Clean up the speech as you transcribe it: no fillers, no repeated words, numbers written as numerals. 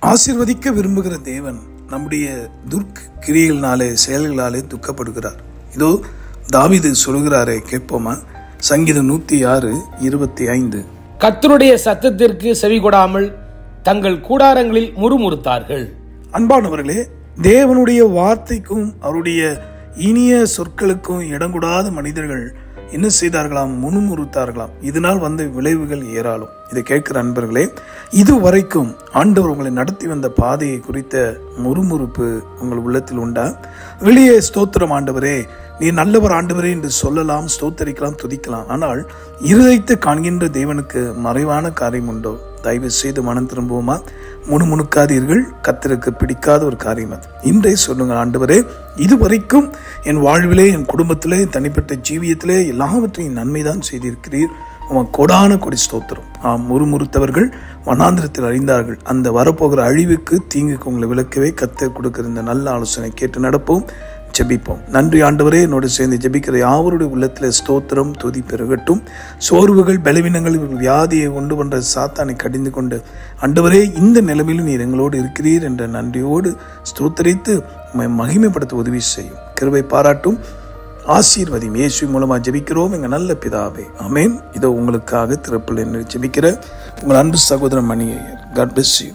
ஆசீர்வதிக்க விரும்புகிற தேவன் நம்முடைய துர்க்கிரியைகளினாலே செயல்களாலே துக்கப்படுகிறார். இதோ தாவீது சொல்கிறாரே, கேட்போமா? சங்கீதம் 106:25. கர்த்தருடைய சத்தத்திற்கு செவிகொடாமல் தங்கள் கூடாரங்களில் முறுமுறுத்தார்கள். அன்பானவர்களே, தேவனுடைய வார்த்தைக்கும் அவருடைய இனிய சொற்களுக்கும் இடங்கூடாத மனிதர்கள் என்ன செய்தார்களாம்? முணுமுறுத்தார்களாம். இதனால் வந்த விளைவுகள் ஏராளம். இதை கேட்கிற அன்பர்களே, இதுவரைக்கும் ஆண்டவர் உங்களை நடத்தி வந்த பாதையை குறித்த முறுமுறுப்பு உங்கள் உள்ளத்தில் உண்டா? வெளியே ஸ்தோத்திரம் ஆண்டவரே, நீ நல்லவர் ஆண்டவரே என்று சொல்லலாம், ஸ்தோத்தரிக்கலாம், துதிக்கலாம். ஆனால் இருதயத்தை காண்கின்ற தேவனுக்கு மறைவான காரியம் உண்டோ? தயவு செய்து மனம் திரும்புவோமா? முணுமுணுக்காதீர்கள். கர்த்தருக்கு பிடிக்காத ஒரு காரியம் அது. இன்றைய சொல்லுங்க, ஆண்டவரே, இதுவரைக்கும் என் வாழ்விலே, என் குடும்பத்திலே, தனிப்பட்ட ஜீவியத்திலே எல்லாவற்றையும் நன்மைதான் செய்திருக்கிறீர். உன் கொடான கொடி ஸ்தோத்திரம். முறுமுறுத்தவர்கள் வனாந்திரத்தில் அறிந்தார்கள். அந்த வரப்போகிற அழிவுக்கு, தீங்குக்கு உங்களை விளக்கவே கர்த்தர் கொடுக்கிற இந்த நல்ல ஆலோசனை கேட்டு நடப்போம், ஜெபிப்போம். நன்றி ஆண்டவரே, என்னோடு சேர்ந்து ஜெபிக்கிற யாவருடைய உள்ளத்தில் ஸ்தோத்திரம், துதி பெருகட்டும். சோர்வுகள், பலவீனங்கள், வியாதியை கொண்டு வந்த சாத்தானை கடிந்து கொண்டு, ஆண்டவரே, இந்த நிலைமையிலும் நீர் எங்களோடு இருக்கிறீர் என்ற நன்றியோடு ஸ்தோத்தரித்து மகிமைப்படுத்த உதவி செய்யும். கிருபை பாராட்டும், ஆசீர்வதியும். இயேசு மூலமா ஜெபிக்கிறோம் எங்க நல்ல பிதாவே, ஆமென். இதோ உங்களுக்காக திறப்பில் ஜெபிக்கிற உங்கள் அன்பு சகோதரன் மணி. God bless you.